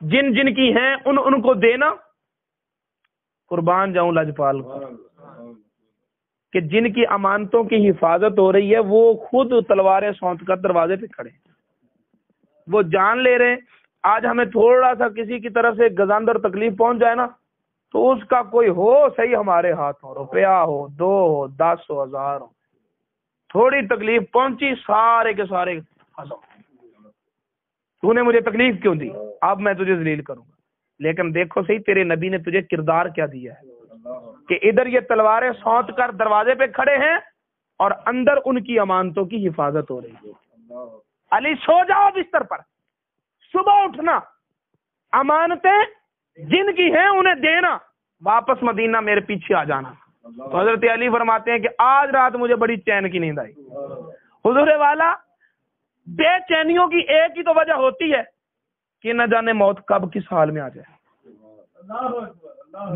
جن جن کی ہیں ان کو دینا، قربان جاؤں لاجپال کو کہ جن کی امانتوں کی حفاظت ہو رہی ہے وہ خود تلواریں سونت کر دروازے پہ کھڑے ہیں، وہ جان لے رہے ہیں۔ آج ہمیں تھوڑا سا کسی کی طرف سے گزاندر تکلیف پہنچ جائے نا تو اس کا کوئی ہو صحیح ہمارے ہاتھ ہو، روپیہ ہو، 2 ہو، 10 ہو، 1000 ہو، تھوڑی تکلیف پہنچی سارے کے سارے تو نے مجھے تکلیف کیوں دی، اب میں تجھے ذلیل کروں گا۔ لیکن دیکھو صحیح تیرے نبی نے تجھے کردار کیا دیا ہے کہ ادھر یہ تلواریں سونت کر دروازے پہ کھڑے ہیں اور اندر ان کی امانتوں کی حفاظت ہو رہی ہے۔ علی سو جاؤ بستر پر، صبح اٹھنا، امانتیں جن کی ہیں انہیں دینا، واپس مدینہ میرے پیچھے آ جانا۔ تو حضرت علی فرماتے ہیں کہ آج رات مجھے بڑی چین کی نیند آئی۔ حضور والا بے چینیوں کی ایک ہی تو وجہ ہوتی ہے کہ نہ جانے موت کب کس حال میں آ جائے،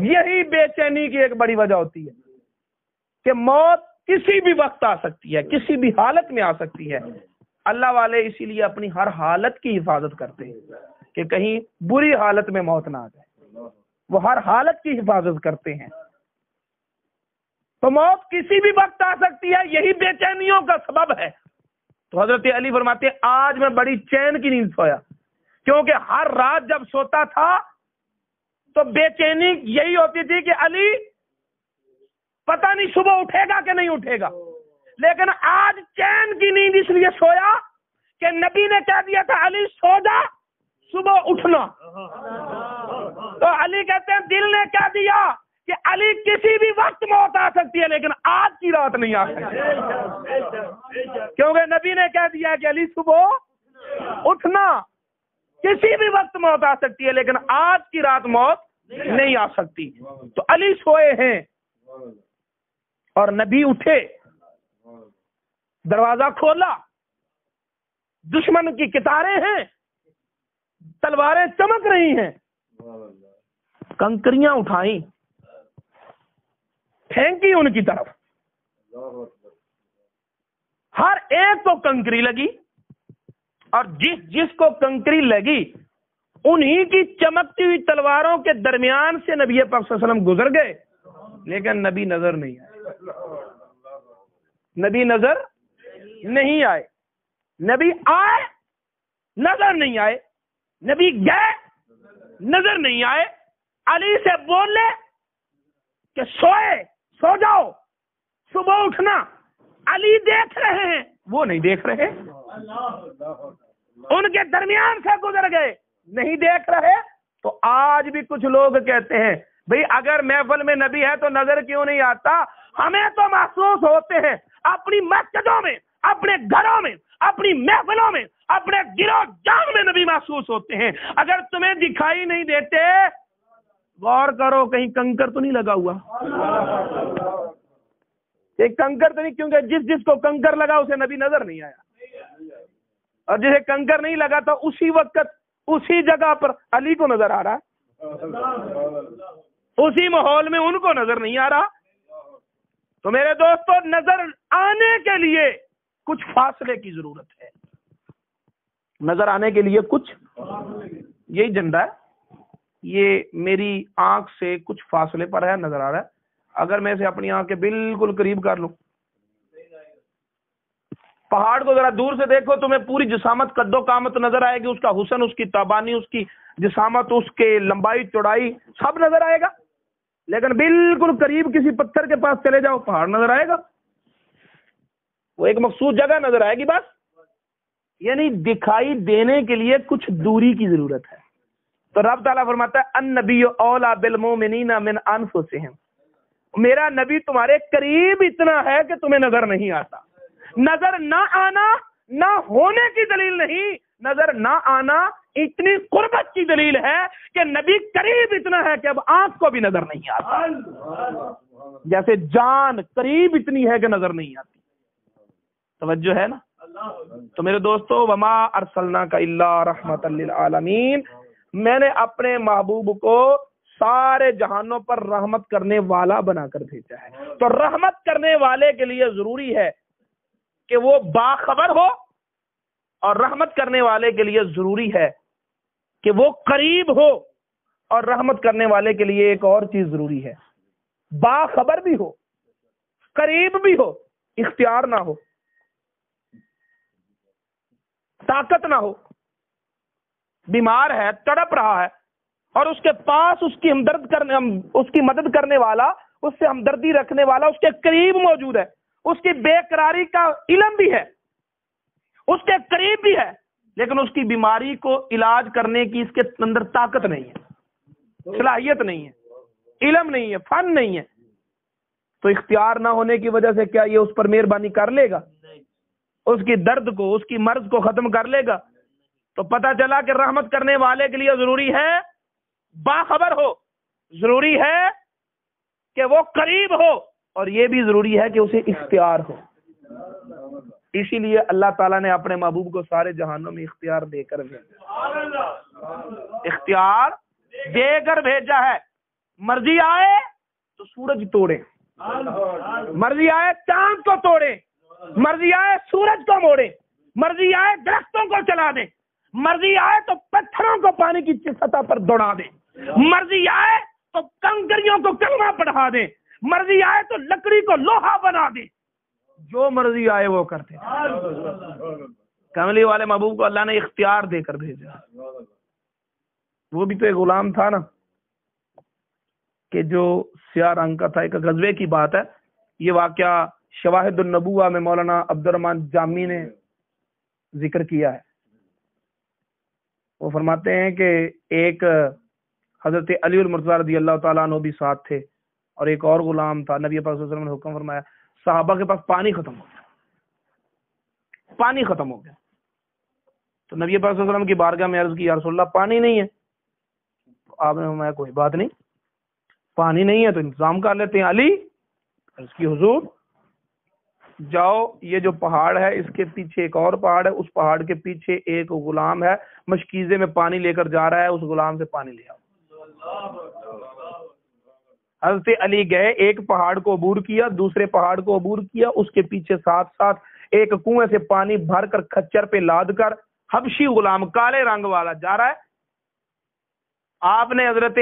یہی بے چینی کی ایک بڑی وجہ ہوتی ہے کہ موت کسی بھی وقت آ سکتی ہے، کسی بھی حالت میں آ سکتی ہے۔ اللہ والے اسی لیے اپنی ہر حالت کی حفاظت کرتے ہیں کہ کہیں بری حالت میں موت نہ آ جائے، وہ ہر حالت کی حفاظت کرتے ہیں۔ تو موت کسی بھی وقت آ سکتی ہے، یہی بے چینیوں کا سبب ہے۔ تو حضرت علی فرماتے ہیں آج میں بڑی چین کی نیند سویا، کیونکہ ہر رات جب سوتا تھا تو بے چینی یہی ہوتی تھی کہ علی پتہ نہیں صبح اٹھے گا کہ نہیں اٹھے گا، لیکن آج چین کی نیند اس لیے سویا کہ نبی نے کہہ دیا تھا علی سو جا، صبح اٹھنا۔ تو علی کہتے ہیں دل نے کہہ دیا کہ علی کسی بھی وقت موت آ سکتی ہے لیکن آج کی رات نہیں آ سکتی، کیونکہ نبی نے کہہ دیا کہ علی صبح اٹھنا، کسی بھی وقت موت آ سکتی ہے لیکن آج کی رات موت نہیں آ سکتی۔ تو علی سوئے ہیں اور نبی اٹھے، دروازہ کھولا، دشمن کی کتاریں ہیں، تلواریں چمک رہی ہیں، کنکریاں اٹھائیں، پھینکی ان کی طرف، ہر ایک کو کنکری لگی، اور جس کو کنکری لگی انہی کی چمکتی ہوئی تلواروں کے درمیان سے نبی پاک صلی اللہ علیہ وسلم گزر گئے، لیکن نبی نظر نہیں آئے، نبی نظر نہیں آئے، نبی آئے نظر نہیں آئے، نبی گئے نظر نہیں آئے۔ علی سے بولے کہ سو جاؤ، صبح اٹھنا، علی دیکھ رہے ہیں، وہ نہیں دیکھ رہے، ان کے درمیان سے گزر گئے، نہیں دیکھ رہے۔ تو آج بھی کچھ لوگ کہتے ہیں بھئی اگر محفل میں نبی ہے تو نظر کیوں نہیں آتا؟ ہمیں تو محسوس ہوتے ہیں، اپنی مسجدوں میں، اپنے گھروں میں، اپنی محفلوں میں، اپنے گرو جان میں نبی محسوس ہوتے ہیں۔ اگر تمہیں دکھائی نہیں دیتے، غور کرو کہیں کنکر تو نہیں لگا ہوا، ایک کنکر تو نہیں، کیونکہ جس کو کنکر لگا اسے نبی نظر نہیں آیا، اور جسے کنکر نہیں لگا تو اسی وقت اسی جگہ پر علی کو نظر آ رہا ہے، اسی ماحول میں ان کو نظر نہیں آ رہا۔ تو میرے دوستو، نظر آنے کے لیے کچھ فاصلے کی ضرورت ہے، نظر آنے کے لیے کچھ، یہی جھنڈا ہے، یہ میری آنکھ سے کچھ فاصلے پر ہے، نظر آ رہا ہے۔ اگر میں اسے اپنی آنکھ کے بالکل قریب کر لوں، پہاڑ کو ذرا دور سے دیکھو، تمہیں پوری جسامت قد و قامت نظر آئے گی، اس کا حسن، اس کی تابانی، اس کی جسامت، اس کے لمبائی چوڑائی سب نظر آئے گا، لیکن بالکل قریب کسی پتھر کے پاس چلے جاؤ، پہاڑ نظر آئے گا، وہ ایک مخصوص جگہ نظر آئے گی بس۔ یعنی دکھائی دینے کے لیے کچھ دوری کی ضرورت ہے۔ تو رب تعالیٰ فرماتا ہے النبی اولیٰ بالمؤمنین من انفسہم، میرا نبی تمہارے قریب اتنا ہے کہ تمہیں نظر نہیں آتا۔ نظر نہ آنا نہ ہونے کی دلیل نہیں، نظر نہ آنا اتنی قربت کی دلیل ہے کہ نبی قریب اتنا ہے کہ اب آنکھ کو بھی نظر نہیں آتا، جیسے جان قریب اتنی ہے کہ نظر نہیں آتی۔ توجہ ہے نا؟ تو میرے دوستو، وما ارسلناک الا رحمۃ للعالمین، میں نے اپنے محبوب کو سارے جہانوں پر رحمت کرنے والا بنا کر بھیجا ہے۔ تو رحمت کرنے والے کے لیے ضروری ہے کہ وہ باخبر ہو، اور رحمت کرنے والے کے لیے ضروری ہے کہ وہ قریب ہو، اور رحمت کرنے والے کے لیے ایک اور چیز ضروری ہے، باخبر بھی ہو، قریب بھی ہو، اختیار نہ ہو، طاقت نہ ہو، بیمار ہے، تڑپ رہا ہے، اور اس کے پاس اس کی مدد کرنے والا، اس سے ہمدردی رکھنے والا اس کے قریب موجود ہے، اس کی بے قراری کا علم بھی ہے، اس کے قریب بھی ہے، لیکن اس کی بیماری کو علاج کرنے کی اس کے اندر طاقت نہیں ہے، صلاحیت نہیں ہے، علم نہیں ہے، فن نہیں ہے، تو اختیار نہ ہونے کی وجہ سے کیا یہ اس پر مہربانی کر لے گا؟ اس کی درد کو، اس کی مرض کو ختم کر لے گا؟ تو پتہ چلا کہ رحمت کرنے والے کے لیے ضروری ہے باخبر ہو، ضروری ہے کہ وہ قریب ہو، اور یہ بھی ضروری ہے کہ اسے اختیار ہو۔ اسی لیے اللہ تعالیٰ نے اپنے محبوب کو سارے جہانوں میں اختیار دے کر بھیجا، اختیار دے کر بھیجا ہے۔ مرضی آئے تو سورج توڑے، مرضی آئے چاند کو توڑے، مرضی آئے سورج کو موڑے، مرضی آئے درختوں کو چلا دے، مرضی آئے تو پتھروں کو پانی کی سطح پر دوڑا دے، مرضی آئے تو کنکریوں کو کلمہ پڑھا دے، مرضی آئے تو لکڑی کو لوہا بنا دے، جو مرضی آئے وہ کرتے۔ کملی والے محبوب کو اللہ نے اختیار دے کر بھیجا۔ وہ بھی تو ایک غلام تھا نا، کہ جو سیاہ رنگ کا تھا۔ ایک غزوے کی بات ہے، یہ واقعہ شواہد النبوہ میں مولانا عبد الرحمن جامی نے ذکر کیا ہے۔ وہ فرماتے ہیں کہ ایک حضرت علی المرتضیٰ رضی اللہ تعالیٰ عنہ بھی ساتھ تھے، اور ایک اور غلام تھا، نبی پاک صلی اللہ علیہ وسلم نے حکم فرمایا، صحابہ کے پاس پانی ختم ہو گیا، پانی ختم ہو گیا، تو نبی پاک صلی اللہ علیہ وسلم کی بارگاہ میں عرض کی، یا رسول اللہ پانی نہیں ہے، آپ نے فرمایا کوئی بات نہیں، پانی نہیں ہے تو انتظام کر لیتے ہیں۔ علی عرض کی حضور جاؤ، یہ جو پہاڑ ہے اس کے پیچھے ایک اور پہاڑ ہے، اس پہاڑ کے پیچھے ایک غلام ہے، مشکیزے میں پانی لے کر جا رہا ہے، اس غلام سے پانی لے آؤ۔ حضرت علی گئے، ایک پہاڑ کو عبور کیا، دوسرے پہاڑ کو عبور کیا، اس کے پیچھے ساتھ ساتھ ایک کنویں سے پانی بھر کر کھچر پہ لاد کر حبشی غلام کالے رنگ والا جا رہا ہے۔ آپ نے حضرت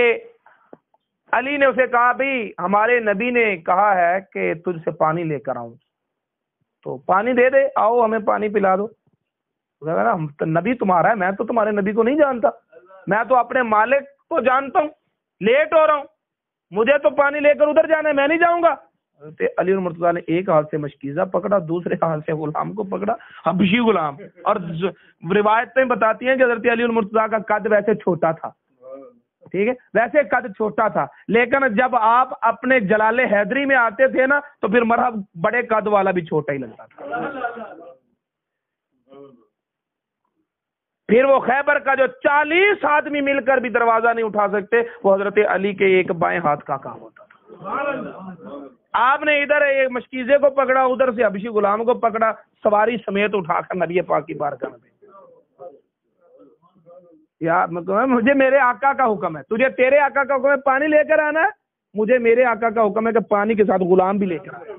علی نے اسے کہا بھائی ہمارے نبی نے کہا ہے کہ تجھ سے پانی لے کر آؤں، تو پانی دے دے، آؤ ہمیں پانی پلا دو۔ نبی تمہارا ہے، میں تو تمہارے نبی کو نہیں جانتا، میں تو اپنے مالک کو جانتا ہوں، لیٹ ہو رہا ہوں، مجھے تو پانی لے کر ادھر جانا ہے، میں نہیں جاؤں گا۔ حضرت علی المرتضیٰ نے ایک ہاتھ سے مشکیزہ پکڑا، دوسرے ہاتھ سے غلام کو پکڑا، حبشی غلام، اور روایتیں بتاتی ہیں کہ حضرت علی المرتضیٰ کا قد ویسے چھوٹا تھا، ٹھیک ہے، ویسے قد چھوٹا تھا، لیکن جب آپ اپنے جلال حیدری میں آتے تھے نا تو پھر مرحب بڑے قد والا بھی چھوٹا ہی لگتا تھا۔ پھر وہ خیبر کا جو 40 آدمی مل کر بھی دروازہ نہیں اٹھا سکتے، وہ حضرت علی کے ایک بائیں ہاتھ کا کام ہوتا تھا۔ آپ نے ادھر ایک مشکیزے کو پکڑا، ادھر سے حبشی غلام کو پکڑا، سواری سمیت اٹھا کر نبی پاک کی بارگاہ میں۔ یا مجھے میرے آقا کا حکم ہے، تجھے تیرے آقا کا حکم ہے پانی لے کر آنا ہے، مجھے میرے آقا کا حکم ہے کہ پانی کے ساتھ غلام بھی لے کر آنا۔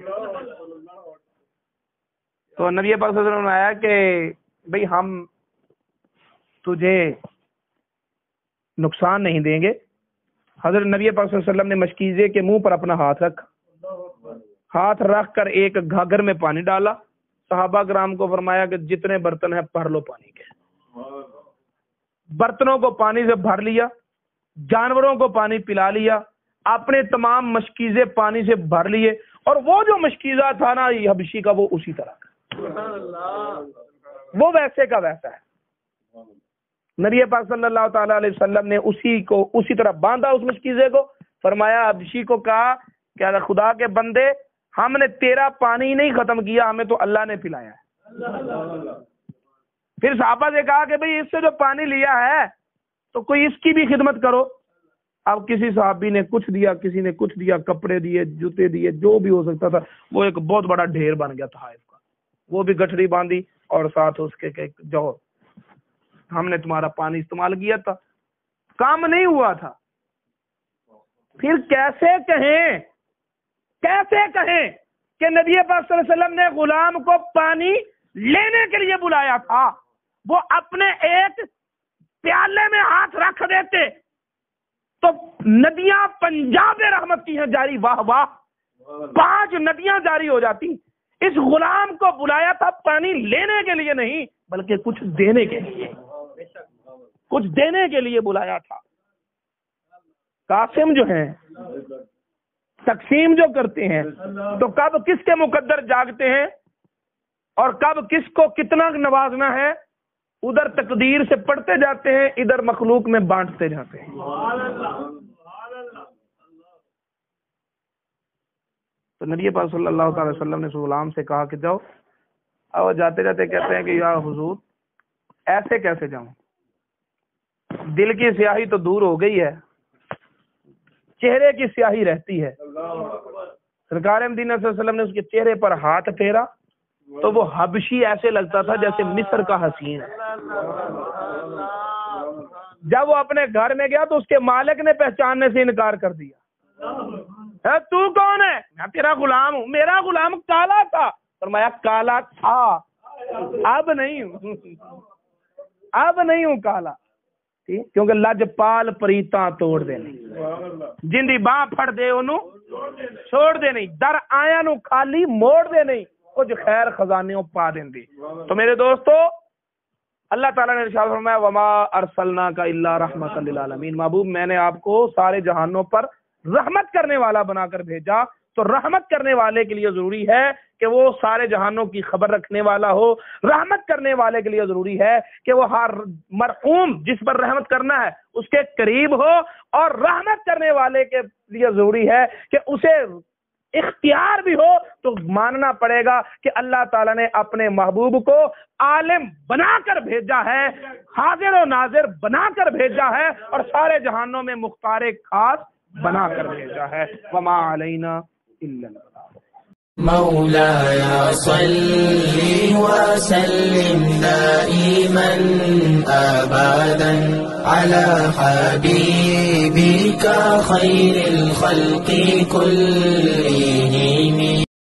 تو نبی پاک صلی اللہ علیہ وسلم نے آیا کہ بھئی ہم تجھے نقصان نہیں دیں گے۔ حضرت نبی پاک صلی اللہ علیہ وسلم نے مشکیزے کے منہ پر اپنا ہاتھ رکھا، ہاتھ رکھ کر ایک گھاگھر میں پانی ڈالا، صحابہ کرام کو فرمایا کہ جتنے برتن ہیں بھر لو پانی کے۔ برتنوں کو پانی سے بھر لیا، جانوروں کو پانی پلا لیا، اپنے تمام مشکیزے پانی سے بھر لیے، اور وہ جو مشکیزہ تھا نا حبشی کا، وہ اسی طرح کا، وہ ویسے کا ویسا ہے۔ نبی پاک صلی اللہ تعالی علیہ وسلم نے اسی کو اسی طرح باندھا، اس مشکیزے کو، فرمایا حبشی کو کہا کہ اگر خدا کے بندے ہم نے تیرا پانی نہیں ختم کیا، ہمیں تو اللہ نے پلایا ہے۔ پھر صحابہ سے کہا کہ بھئی اس سے جو پانی لیا ہے تو کوئی اس کی بھی خدمت کرو۔ اب کسی صحابی نے کچھ دیا، کسی نے کچھ دیا، کپڑے دیے، جوتے دیے، جو بھی ہو سکتا تھا، وہ ایک بہت بڑا ڈھیر بن گیا طائف کا، وہ بھی گٹھڑی باندھی اور ساتھ اس کے جو ہم نے تمہارا پانی استعمال کیا تھا، کام نہیں ہوا تھا۔ پھر کیسے کہیں کہ نبی پاک صلی اللہ علیہ وسلم نے غلام کو پانی لینے کے لیے بلایا تھا، وہ اپنے ایک پیالے میں ہاتھ رکھ دیتے تو ندیاں پنجاب رحمت کی ہیں جاری، واہ واہ، 5 ندیاں جاری ہو جاتی۔ اس غلام کو بلایا تھا پانی لینے کے لیے نہیں، بلکہ کچھ دینے کے لیے، کچھ دینے کے لیے بلایا تھا۔ قاسم جو ہیں، تقسیم جو کرتے ہیں، تو کب کس کے مقدر جاگتے ہیں اور کب کس کو کتنا نوازنا ہے، ادھر تقدیر سے پڑھتے جاتے ہیں، ادھر مخلوق میں بانٹتے جاتے ہیں۔ تو نبی پاک صلی اللہ تعالی وسلم نے اس غلام سے کہا کہ جاؤ، اور جاتے جاتے کہتے ہیں کہ یا حضور ایسے کیسے جاؤں، دل کی سیاہی تو دور ہو گئی ہے، چہرے کی سیاہی رہتی ہے۔ سرکار مدینہ صلی اللہ علیہ وسلم نے اس کے چہرے پر ہاتھ پھیرا تو وہ حبشی ایسے لگتا تھا جیسے مصر کا حسین ہے۔ جب وہ اپنے گھر میں گیا تو اس کے مالک نے پہچاننے سے انکار کر دیا۔ تو کون ہے؟ میں تیرا غلام ہوں۔ میرا غلام کالا تھا، فرمایا کالا تھا، اب نہیں ہوں، اب نہیں ہوں کالا، کیونکہ لج پال پریتاں توڑ دے نہیں، جندی باں پھڑ دے انہوں چھوڑ دے نہیں، در آیا نو خالی موڑ دے نہیں، کچھ خیر خزانیوں پا دیں دی۔ تو میرے دوستو، اللہ تعالیٰ نے ارشاد فرمایا وما ارسلناک الا رحمۃ للعالمین، محبوب میں نے آپ کو سارے جہانوں پر رحمت کرنے والا بنا کر بھیجا۔ تو رحمت کرنے والے کے لیے ضروری ہے کہ وہ سارے جہانوں کی خبر رکھنے والا ہو. رحمت کرنے والے کے لیے ضروری ہے کہ وہ ہر مرحوم جس پر رحمت کرنا ہے اس کے قریب ہو, اور رحمت کرنے والے کے لیے ضروری ہے کہ اسے اختیار بھی ہو تو ماننا پڑے گا کہ اللہ تعالیٰ نے اپنے محبوب کو عالم بنا کر بھیجا ہے, حاضر و ناظر بنا کر بھیجا ہے, اور سارے جہانوں میں مختار خاص بنا کر بھیجا ہے. وما علینا الا البلاغ. مولاي صل وسلم دائما أبدا على حبيبك خير الخلق كلهم.